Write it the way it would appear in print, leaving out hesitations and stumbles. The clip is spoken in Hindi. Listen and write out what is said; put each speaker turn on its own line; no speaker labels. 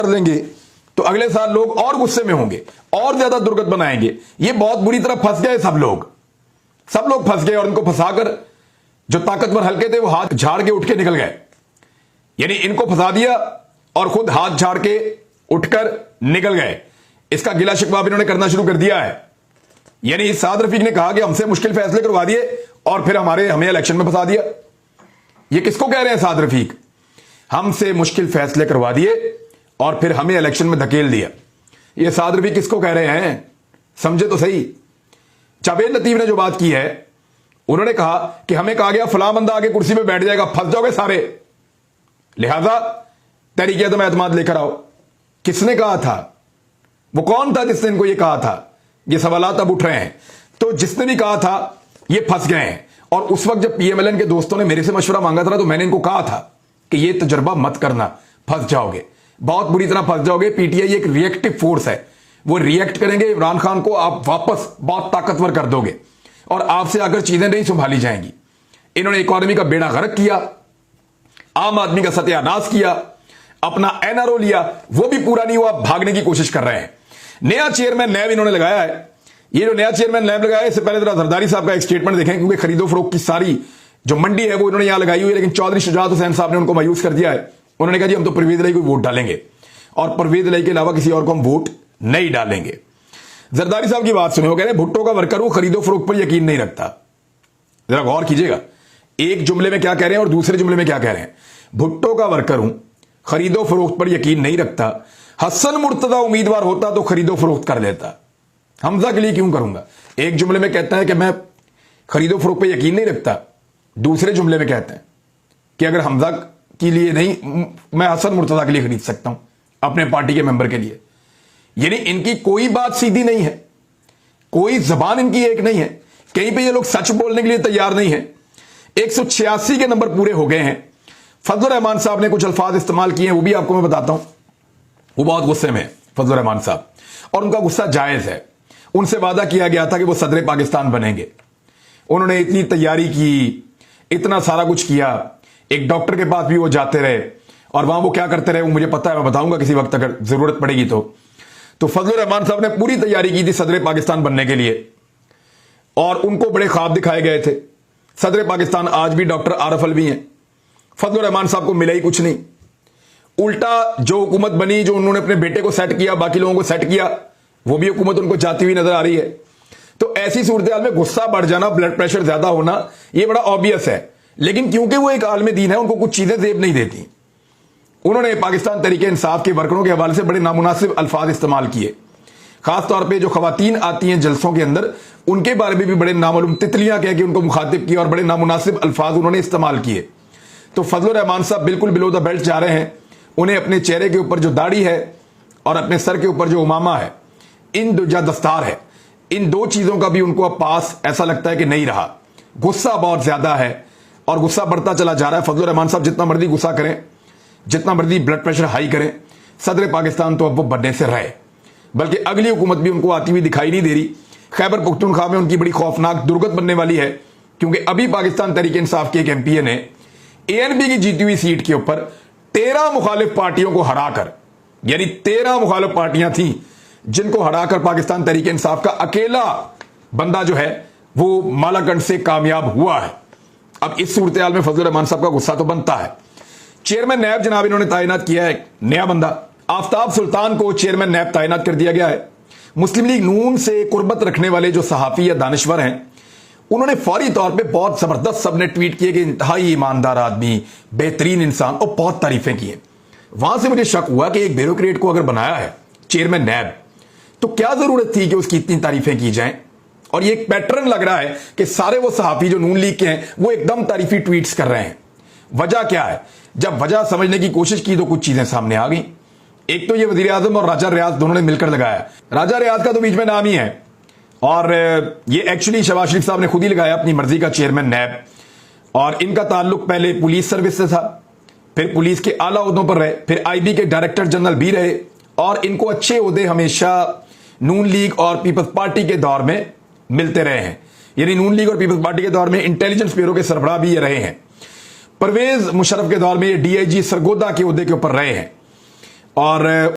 कर लेंगे तो अगले साल लोग और गुस्से में होंगे, और ज्यादा दुर्गत बनाएंगे। ये बहुत बुरी तरह फंस गए सब लोग फंस गए, और इनको फंसाकर जो ताकतवर हल्के थे वो हाथ झाड़ के उठ के निकल गए। यानी इनको फंसा दिया और खुद हाथ झाड़ के उठकर निकल गए। इसका गिला शिकवा भी इन्होंने करना शुरू कर दिया है। यानी साद रफीक ने कहा कि हमसे मुश्किल फैसले करवा दिए और फिर हमें इलेक्शन में फंसा दिया। ये किसको कह रहे हैं साद रफीक? हमसे मुश्किल फैसले करवा दिए और फिर हमें इलेक्शन में धकेल दिया। ये साद रफीक किसको कह रहे हैं? समझे तो सही। जावेद लतीफ ने जो बात की है, उन्होंने कहा कि हमें कहा गया फलां बंदा आगे कुर्सी पे बैठ जाएगा, फंस जाओगे सारे, लिहाजा तहरीक अदम एतमाद लेकर आओ। किसने कहा था? वो कौन था जिसने इनको ये कहा था? ये सवालात अब उठ रहे हैं। तो जिसने भी कहा था ये फंस गए हैं। और उस वक्त जब पीएमएलएन के दोस्तों ने मेरे से मशवरा मांगा था तो मैंने इनको कहा था कि ये तजर्बा मत करना, फंस जाओगे, बहुत बुरी तरह फंस जाओगे। पीटीआई एक रिएक्टिव फोर्स है, वो रिएक्ट करेंगे, इमरान खान को आप वापस बहुत ताकतवर कर दोगे और आपसे अगर चीजें नहीं संभाली जाएंगी। इन्होंने इकोनॉमी का बेड़ा गर्क किया, आम आदमी का सत्यानाश किया, अपना एनआरओ लिया, वो भी पूरा नहीं हुआ, भागने की कोशिश कर रहे हैं। नया चेयरमैन नैब इन्होंने लगाया है। ये जो नया चेयरमैन नैब लगाया है, इससे पहले जरा जरदारी साहब का एक स्टेटमेंट देखें, क्योंकि खरीदो फरोख्त की सारी जो मंडी है वो इन्होंने यहां लगाई हुई है, लेकिन चौधरी शुजात हुसैन साहब ने उनको मायूस कर दिया है। उन्होंने कहा जी हम तो परवेज इलाही को वोट डालेंगे और परवेज इलाही के अलावा किसी और को हम वोट नहीं डालेंगे। जरदारी साहब की बात सुने, वो कह रहे हैं भुट्टो का वर्कर वो खरीदो फरोख्त पर यकीन नहीं रखता। जरा गौर कीजिएगा, एक जुमले में क्या कह रहे हैं और दूसरे जुमले में क्या कह रहे हैं। भुट्टो का वर्कर हूं, खरीदो फरोख्त पर यकीन नहीं रखता। हसन मुर्तजा उम्मीदवार होता तो खरीदो फरोख्त कर लेता, हमजा के लिए क्यों करूंगा। एक जुमले में कहता है कि मैं खरीदो फरोख्त पर यकीन नहीं रखता, दूसरे जुमले में कहते हैं कि अगर हमजा के लिए नहीं, मैं हसन मुर्तजा के लिए खरीद सकता हूं, अपने पार्टी के मेंबर के लिए। यानी इनकी कोई बात सीधी नहीं है, कोई जबान इनकी एक नहीं है, कहीं पे ये लोग सच बोलने के लिए तैयार नहीं है। 186 के नंबर पूरे हो गए हैं। फजल रहमान साहब ने कुछ अल्फाज इस्तेमाल किए हैं, वो भी आपको मैं बताता हूं। वो बहुत गुस्से में फजल रहमान साहब, और उनका गुस्सा जायज है। उनसे वादा किया गया था कि वो सदर पाकिस्तान बनेंगे। उन्होंने इतनी तैयारी की, इतना सारा कुछ किया, एक डॉक्टर के पास भी वो जाते रहे और वहां वो क्या करते रहे वो मुझे पता है, मैं बताऊंगा किसी वक्त अगर जरूरत पड़ेगी तो फजल रहमान साहब ने पूरी तैयारी की थी सदर पाकिस्तान बनने के लिए, और उनको बड़े ख्वाब दिखाए गए थे। सदर पाकिस्तान आज भी डॉक्टर आरफ अलवी हैं। फजल रहमान साहब को मिला ही कुछ नहीं, उल्टा जो हुकूमत बनी, जो उन्होंने अपने बेटे को सेट किया, बाकी लोगों को सेट किया, वो भी हुकूमत उनको जाती हुई नजर आ रही है। तो ऐसी सूरत हाल में गुस्सा बढ़ जाना, ब्लड प्रेशर ज्यादा होना, यह बड़ा ऑब्वियस है। लेकिन क्योंकि वो एक आलमी दीन है, उनको कुछ चीजें जेब नहीं देती। उन्होंने पाकिस्तान तहरीक इंसाफ के वर्करों के हवाले से बड़े नामुनासिब अल्फाज इस्तेमाल किए। खासतौर पर जो खवातीन आती हैं जलसों के अंदर, उनके बारे में भी बड़े नामालूम तितलियां कह के उनको मुखातिब किया और बड़े नामुनासिब अल्फाज उन्होंने इस्तेमाल किए। तो फजल रहमान साहब बिल्कुल बिलो द बेल्ट जा रहे हैं। उन्हें अपने चेहरे के ऊपर जो दाढ़ी है और अपने सर के ऊपर जो उमामा है, इन दो जो दस्तार है, इन दो चीजों का भी उनको अब पास ऐसा लगता है कि नहीं रहा। गुस्सा बहुत ज्यादा है और गुस्सा बढ़ता चला जा रहा है। फजल रहमान साहब जितना मर्जी गुस्सा करें, जितना मर्जी ब्लड प्रेशर हाई करें, सदर पाकिस्तान तो अब वो बनने से रहे, बल्कि अगली हुकूमत भी उनको आती हुई दिखाई नहीं दे रही। खैबर पख्तूनख्वा में उनकी बड़ी खौफनाक दुर्गत बनने वाली है, क्योंकि अभी पाकिस्तान तहरीक इंसाफ के एक एमपीए ने एएनपी की जीती हुई सीट के ऊपर 13 मुखालिफ पार्टियों को हराकर, यानी 13 मुखालिफ पार्टियां थी जिनको हराकर पाकिस्तान तहरीक इंसाफ का अकेला बंदा जो है वो मालाकंड से कामयाब हुआ है। अब इस सूरत हाल में फजल रहमान साहब का गुस्सा तो बनता है। चेयरमैन नैब जनाब इन्होंने तायनात किया है नया बंदा, आफ्ताब सुल्तान को चेयरमैन नैब तायनात कर दिया गया है। मुस्लिम लीग नून से कुर्बत रखने वाले जो सहाफी या दानिश्वर हैं, उन्होंने फौरी तौर पे बहुत जबरदस्त सबने ट्वीट किए कि इंतहाई ईमानदार आदमी, बेहतरीन इंसान, और बहुत तारीफें की हैं। वहां से मुझे शक हुआ कि एक ब्यूरोक्रेट को अगर बनाया है चेयरमैन नैब, तो क्या जरूरत थी कि उसकी इतनी तारीफें की जाएं। और ये एक पैटर्न लग रहा है कि सारे वो सहाफी जो नून लीग के हैं वो एकदम तारीफी ट्वीट्स कर रहे हैं। वजह क्या है? जब वजह समझने की कोशिश की तो कुछ चीजें सामने आ गई। एक तो ये वजीर आजम और राजा रियाज दोनों ने मिलकर लगाया। राजा रियाज का तो बीच में नाम ही है, और ये एक्चुअली शहबाज शरीफ साहब ने खुद ही लगाया अपनी मर्जी का चेयरमैन नैब। और इनका ताल्लुक पहले पुलिस सर्विस से था, फिर पुलिस के आला ओहदों पर रहे, फिर आईबी के डायरेक्टर जनरल भी रहे, और इनको अच्छे ओहदे हमेशा नून लीग और पीपल्स पार्टी के दौर में मिलते रहे हैं। यानी नून लीग और पीपल्स पार्टी के दौर में इंटेलिजेंस ब्यूरो के सरबराह भी ये रहे हैं। परवेज मुशर्रफ के दौर में ये डीआईजी सरगोदा के ओहदे के ऊपर रहे हैं। और